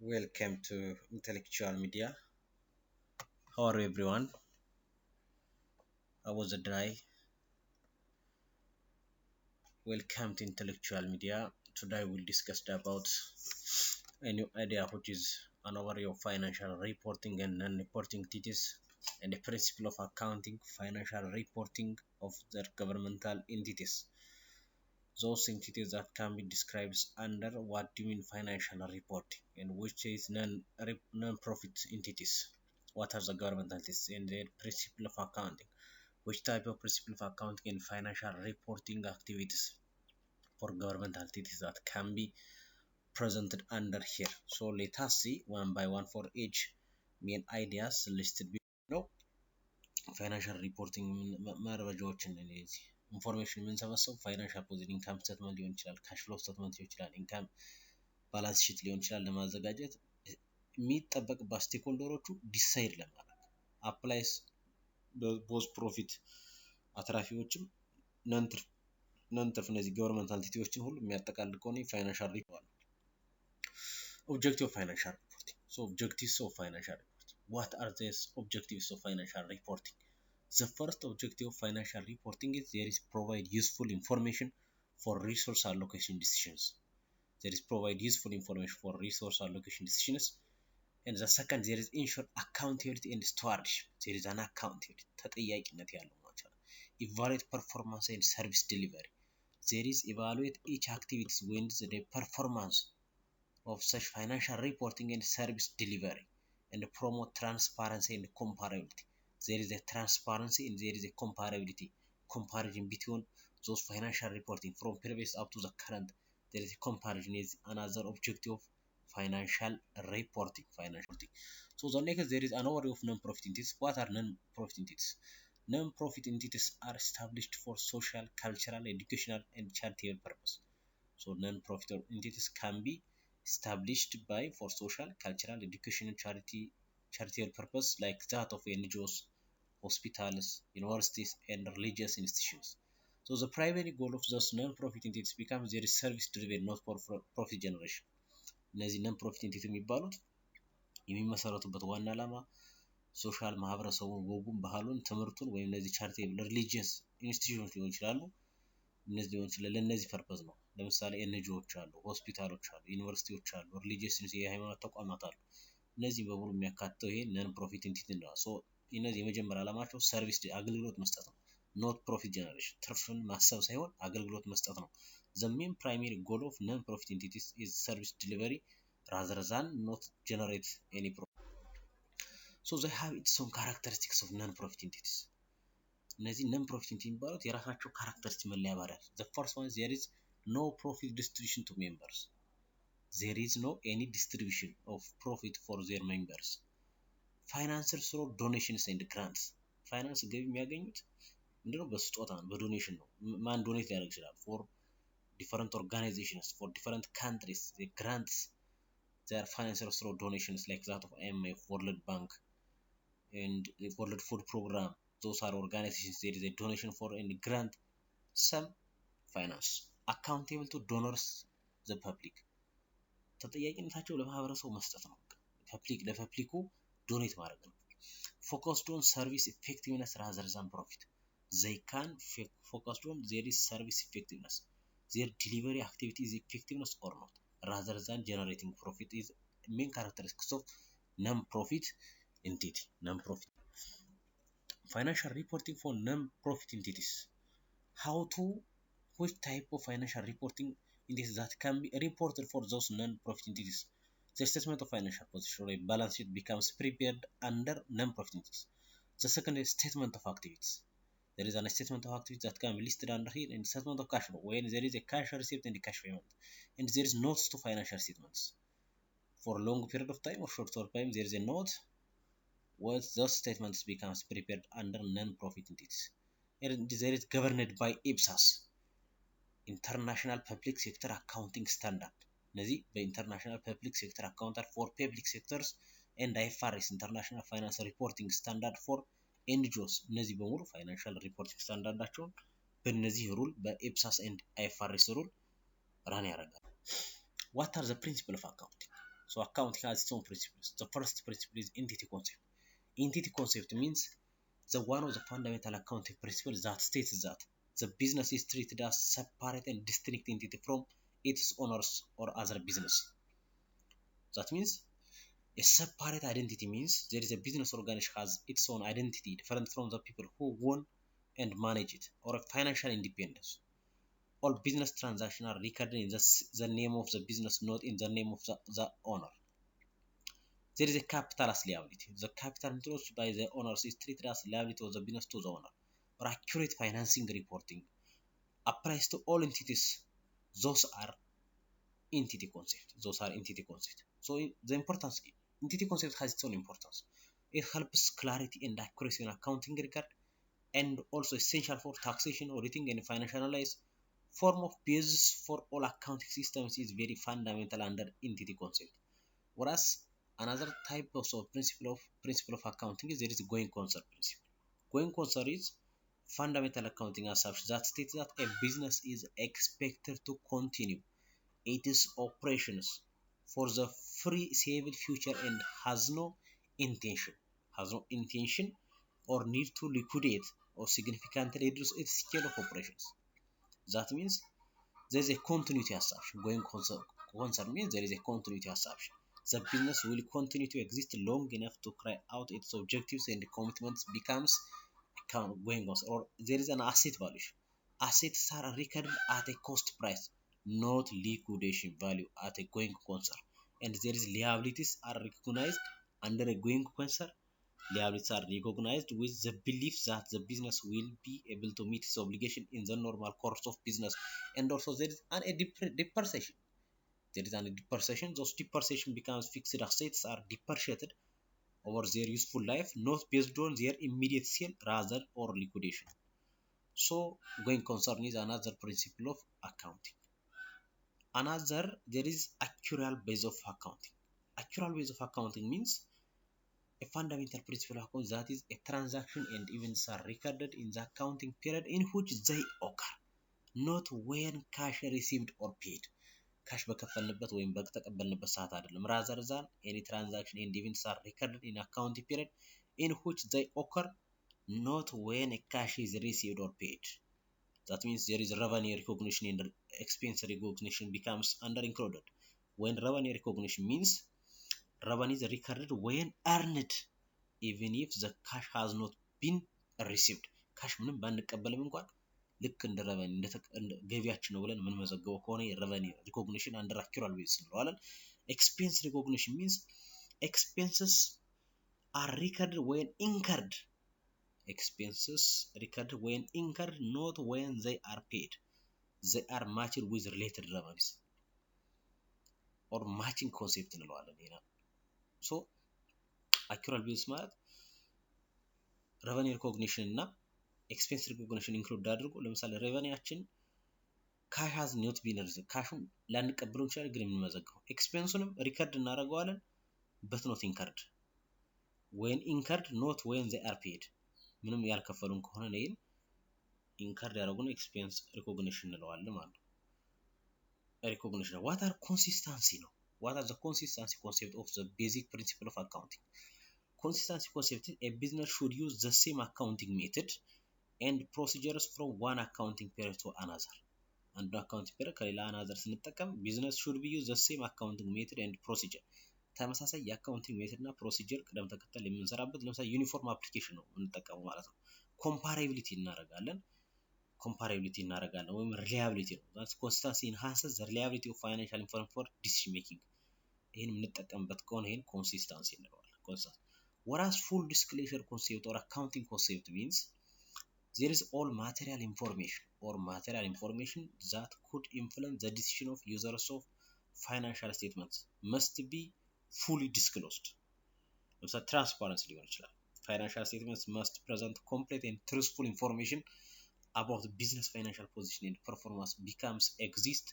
Welcome to Intellectual Media. How are you, everyone? I was a dry. Welcome to Intellectual Media. Today we'll discuss about a new idea which is an overview of financial reporting and non-reporting entities and the principle of accounting, financial reporting of the governmental entities. Those entities that can be described under what do you mean financial reporting and which is non-profit entities. What are the government entities and their principle of accounting? Which type of principle of accounting and financial reporting activities for government entities that can be presented under here. So let us see one by one for each main ideas listed below. ፋይናንሻል ሪፖርቲንግ መረጃዎችን ኢንፎርሜሽን የምንሰበሰቡ ፋይናንሻል ፖዚሽን ኢንካም ስቴትመንት ሊሆን ይችላል፣ ካሽ ፍሎ ስቴትመንት ሊሆን ይችላል፣ ኢንካም ባላንስ ሺት ሊሆን ይችላል ለማዘጋጀት የሚጠበቅባት ስቴክሆልደሮቹ ዲሳይድ ለማድረግ አፕላይስ ቦዝ ፕሮፊት አትራፊዎችም ነንትርፍ እነዚህ ገቨርንመንት አንቲቲዎችን ሁሉ የሚያጠቃልል ከሆነ ፋይናንሻል ሪፖርት ኦብጀክቲቭ ኦፍ ፋይናንሻል ሪፖርቲንግ ሶ ኦብጀክቲቭስ ኦፍ ፋይናንሻል ሪፖርቲንግ what are the objectives of financial reporting? The first objective of financial reporting is there is provide useful information for resource allocation decisions. There is provide useful information for resource allocation decisions. And the second, there is ensure accountability and stewardship. There is an accountability. ተጠያቂነት ያለው ማለት ነው። Evaluate performance and service delivery. There is evaluate each activities when the performance of such financial reporting and service delivery and promote transparency and comparability. There is a transparency and there is a comparability. Comparison between those financial reporting from previous up to the current. There is a comparison is another objective of financial reporting. So the next there is an overview of non-profit entities. What are non-profit entities? Non-profit entities are established for social, cultural, educational, and charitable purpose. So non-profit entities can be established by for social, cultural, educational, charitable purpose like that of NGOs, hospitals, universities, and religious institutions. So the primary goal of those non-profit entities becomes their service driven, not for profit generation. እነዚህ non-profit entities የሚባሉት የሚመሰረቱበት ዋና ዓላማ ሶሻል ማህበረሰቡን ወጉን ባህሉን ትምህርቱን ወይም እነዚህ ቻሪቴብል ሪሊጂየስ ኢንስቲትዩሽኖች ሊሆን ይችላሉ እነዚህ ሊሆን ይችላል ለነዚህ ፐርፐዝ ነው። ለምሳሌ ኤንጂኦዎች አሉ፣ ሆስፒታሎች አሉ፣ ዩኒቨርሲቲዎች አሉ፣ ሪሊጂየስ የሃይማኖት ተቋማት አሉ። እነዚህ በሙሉ የሚያካትተው ይሄ ነን ፕሮፊት ኢንቲቲ ነው። ሶ እነዚህ የመጀመሪያ ዓላማቸው ሰርቪስ አገልግሎት መስጠት ነው። ኖት ፕሮፊት ጀነሬሽን ትርፍን ማሰብ ሳይሆን አገልግሎት መስጠት ነው። the main primary goal of non-profit entities is service delivery rather than not generate any profit. So they have its own characteristics of non-profit entities. እነዚህ non-profit entity የሚባሉት የራሳቸው ካራክተሪስቲክ መለያ ባህሪያት the first one there is no profit distribution to members. There is no any distribution of profit for their members. Financed through donations and grants. ፋይናንስ ገቢ የሚያገኙት ምንድነው? በስጦታ ነው፣ በዶኔሽን ነው። ማን ዶኔት ሊያደርግ ይችላል? for different organizations, for different countries, the grants they are financed through donations like that of IMF, World Bank, and the World Food Program. Those are organizations. There is a donation for any grant, some finance. Accountable to donors, the public. ተጠያቂነታቸው ለማህበረሰቡ መስጠት ነው። ለፐብሊኩ ዶኔት ማድረግ ነው። focused on service effectiveness rather than profit. They can focused on their service effectiveness. Their delivery activity is effectiveness or not, rather than generating profit is main characteristics of non-profit entity. Non-profit financial reporting for non-profit entities. How to which type of financial reporting entities that can be reported for those non-profit entities? The statement of financial position or balance sheet becomes prepared under non-profit entities. The second is statement of activities. There is a statement of activities that can be listed under here, and statement of cash flow when there is a cash receipt and a cash payment, and there is notes to financial statements. For a long period of time or short time, there is a note. What those statements becomes prepared under non-profit entities. And there is governed by IPSAS, International Public Sector Accounting Standard. እነዚህ በኢንተርናሽናል ፐብሊክ ሴክተር አካውንታንት ፎር ፐብሊክ ሴክተርስ ኤንድ አይኤፍአርኤስ ኢንተርናሽናል ፋይናንስ ሪፖርቲንግ ስታንዳርድ ፎር ኤንጂኦስ እነዚህ በሙሉ ፋይናንሻል ሪፖርቲንግ ስታንዳርዳቸውን በእነዚህ ሩል በኤፕሳስ ኤንድ አይኤፍአርኤስ ሩል ራን ያደርጋል። What are the principles of accounting? So accounting has its own principles. The first principle is entity concept. Entity concept means the one of the fundamental accounting principles that states that the business is treated as separate and distinct entity from its owners or other business. That means a separate identity means there is a business organization has its own identity different from the people who own and manage it, or a financial independence. All business transactions are recorded in the name of the business, not in the name of the owner. There is a capital as liability. The capital introduced by the owners is treated as liability of the business to the owner. Or accurate financing reporting applies to all entities. Those are entity concept. So the importance, entity concept has its own importance. It helps clarity and accuracy in accounting record, and also essential for taxation, auditing, and financial analysis. Form of basis for all accounting systems is very fundamental under entity concept. Whereas another type of principle of accounting is there is a going concern principle. Going concern is fundamental accounting assumption that states that a business is expected to continue its operations for the foreseeable future and has no intention or need to liquidate or significantly reduce its scale of operations. That means there is a continuity assumption. Going concern means there is a continuity assumption. The business will continue to exist long enough to carry out its objectives and commitments becomes going concern. Or there is an asset valuation. Assets are recorded at a cost price, not liquidation value at a going concern. And there is liabilities are recognized under a going concern. Liabilities are recognized with the belief that the business will be able to meet its obligation in the normal course of business. And also there is a depreciation. There is a depreciation. Those depreciation becomes fixed assets are depreciated over their useful life, not based on their immediate sale rather or liquidation. So going concern is another principle of accounting. Another, there is accrual base of accounting. Accrual base of accounting means a fundamental principle of accounting that is a transaction and events are recorded in the accounting period in which they occur, not when cash received or paid. ካሽ በከፈልንበት ወይም በተቀበልንበት ሰዓት አይደለም። rather than any transaction and events are recorded in accounting period in which they occur, not when a cash is received or paid. That means there is revenue recognition and expense recognition becomes under included. When revenue recognition means revenue is recorded when earned even if the cash has not been received. ካሽ ምንም ባንቀበልም እንኳን ልክ እንደ ረቨኒ እንደ ገቢያችን ነው ብለን ምን መዘገበው ከሆነ የረቨኒ ሪኮግኒሽን አንደር አክቹዋል ቤዝ እንለዋለን። ኤክስፔንስ ሪኮግኒሽን ሚንስ expenses are recorded when incurred. Expenses recorded when incurred, not when they are paid. They are matched with related revenues or matching concept እንለዋለን ይሄ ነው። ሶ አክቹዋል ቤዝ ማለት ረቨኒ ሪኮግኒሽን እና ኤክስፔንስ ሪኮግኒሽን ኢንክሉድ አድርጎ ለምሳሌ ሬቨኒያችን ካሽ ሃዝ ኖት ቢን ሪሲቭድ ካሹን ላንቀበለው እንችላለን ግን የምንመዘግበው ኤክስፔንሱንም ሪከርድ እናደርገዋለን በት ኖት ኢንከርድ ዌን ኢንከርድ ኖት ዌን ዜ አር ፔድ ምንም ያልከፈሉን ከሆነ ነይን ኢንከርድ ያደረጉን ኤክስፔንስ ሪኮግኒሽን እንለዋለን ማለት ነው። ሪኮግኒሽን ዋት አር ኮንሲስተንሲ ነው። ዋት አር ዘ ኮንሲስተንሲ ኮንሴፕት ኦፍ ዘ ቤዚክ ፕሪንሲፕል ኦፍ አካውንቲንግ። ኮንሲስተንሲ ኮንሴፕት ኤ ቢዝነስ ሹድ ዩዝ ዘ ሴም አካውንቲንግ ሜተድ and procedures from one accounting period to another. አንዱ አካውንቲንግ ፔሪድ ከሌላ አናዘር ስንጠቀም ቢዝነስ ሹድ ቢ ዩዝ ዘ ሴም አካውንቲንግ ሜተድ ኤንድ ፕሮሲጀር። ተመሳሳይ የአካውንቲንግ ሜተድ እና ፕሮሲጀር ቅደም ተከተል የምንሰራበት ለምሳሌ ዩኒፎርም አፕሊኬሽን ነው የምንጠቀመው ማለት ነው። ኮምፓራቢሊቲ እናደርጋለን ወይም ሪላያቢሊቲ ነው። ዛትስ ኮንሲስተንሲ ኢንሃንስስ ዘ ሪላያቢሊቲ ኦፍ ፋይናንሻል ኢንፎርሜሽን ፎር ዲሲዥን ሜኪንግ። ይሄን የምንጠቀምበት ከሆነ ይሄን ኮንሲስተንሲ እንለዋለን። ኮንሲስተንሲ whereas full disclosure concept or accounting concept means there is all material information that could influence the decision of users of financial statements must be fully disclosed. ለምሳሌ ትራንስፓረንሲ ሊሆን ይችላል። financial statements must present complete and truthful information about the business financial position and performance becomes exist,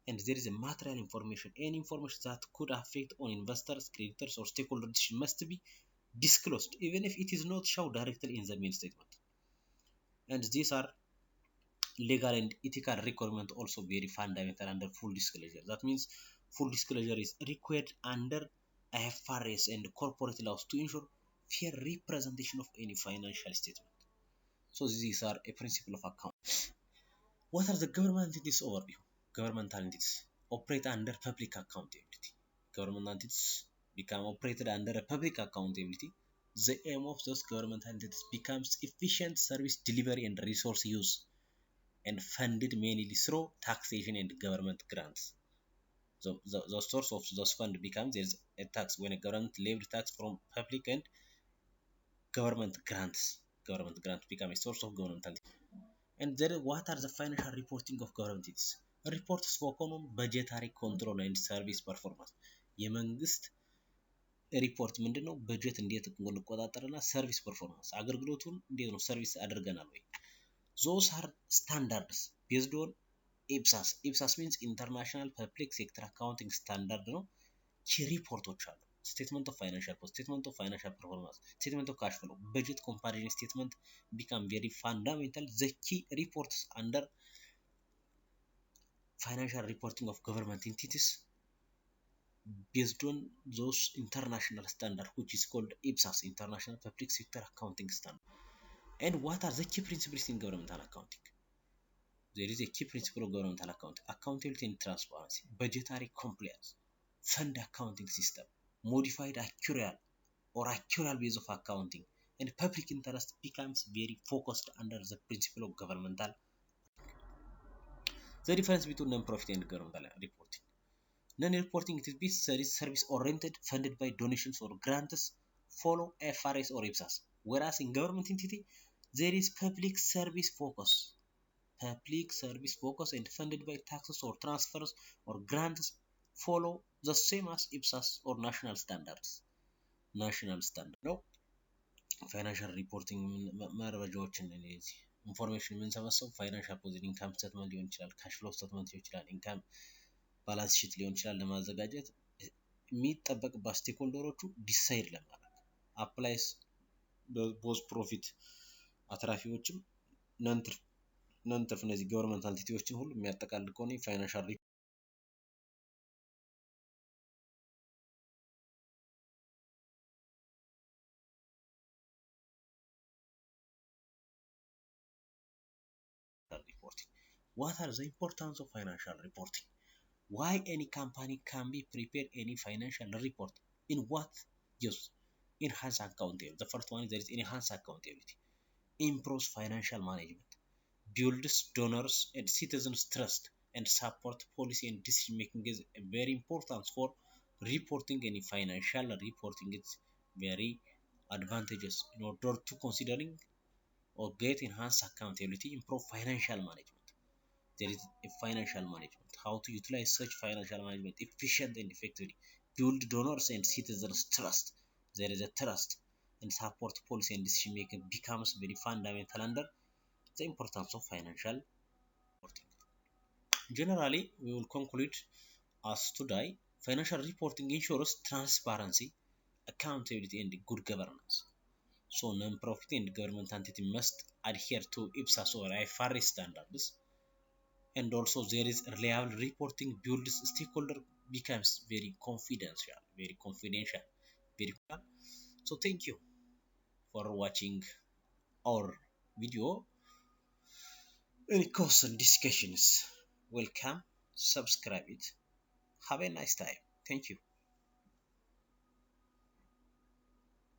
and there is a material information, any information that could affect on investors, creditors or stakeholder decision must be disclosed even if it is not shown directly in the main statement. And these are legal and ethical requirements also very fundamental under full disclosure. That means full disclosure is required under IFRS and corporate laws to ensure fair representation of any financial statement. So these are a principle of account. What are the government entities overview? Governmental entities operate under public accountability. Government entities become operated under a public accountability. The aim of those government entities becomes efficient service delivery and resource use, and funded mainly through taxation and government grants. So the source of those funds becomes there's a tax when a government levied tax from public and government grants. Government grants become a source of governmental. And there, what are the financial reporting of government entities? Reports focus on budgetary control and service performance. የመንግስት ሪፖርት ምንድነው? በጀት እንዴት እንቆጣጠርና ሰርቪስ ፐርፎርማንስ አገልግሎቱን እንዴት ነው ሰርቪስ አድርገናል ወይ? those are standards based on IPSAS. IPSAS means international public sector accounting standard ነው። ቺ ሪፖርቶች አሉ። statement of financial post, statement of financial performance, statement of cash flow, budget comparison statement become very fundamental. The key reports under financial reporting of government entities based on those international standard, which is called IPSAS, International Public Sector Accounting Standard. And what are the key principles in governmental accounting? There is a key principle of governmental accounting: accountability and transparency, budgetary compliance, fund accounting system, modified actuarial base of accounting, and public interest becomes very focused under the principle of governmental. The difference between non-profit and governmental reporting. Non-reporting activities is service oriented, funded by donations or grants, follow FRS or IPSAS. Whereas in government entity, there is public service focus and funded by taxes or transfers or grants, follow the same as IPSAS or national standards. ነው። ፋይናንሻል ሪፖርቲንግ መረጃዎችን ኢንፎርሜሽን የምንሰበሰቡ ፋይናንሻል ፖዚቲቭ ኢንካም ስቴትመንት ሊሆን ይችላል፣ ካሽ ፍሎ ስቴትመንት ሊሆን ይችላል፣ ኢንካም ባላንስ ሺት ሊሆን ይችላል። ለማዘጋጀት የሚጠበቅባት ስቴክሆልደሮቹ ዲሳይድ ለማድረግ አፕላይስ ቦዝ ፕሮፊት አትራፊዎችም ነንትርፍ እነዚህ ገቨርንመንት አንቲቲዎችን ሁሉ የሚያጠቃልል ከሆነ ፋይናንሻል reporting. What are the importance of financial reporting? Why any company can be prepared any financial report? In what use? Enhance accountability. The first one is there is enhanced accountability. Improves financial management. Builds donors and citizens trust and support policy and decision making is very important for reporting any financial reporting. It's very advantageous in order to considering or get enhanced accountability, improve financial management. There is a financial management, how to utilize such financial management efficiently and effectively, build donors and citizens trust. There is a trust and support policy and decision making becomes very fundamental under the importance of financial reporting. Generally, we will conclude as today, financial reporting ensures transparency, accountability and good governance. So non-profit and government entity must adhere to IPSAS or IFRS standards, and also there is reliable reporting builds stakeholder becomes very confidential. So thank you for watching our video. Any questions and discussions, welcome, subscribe it. Have a nice time. Thank you.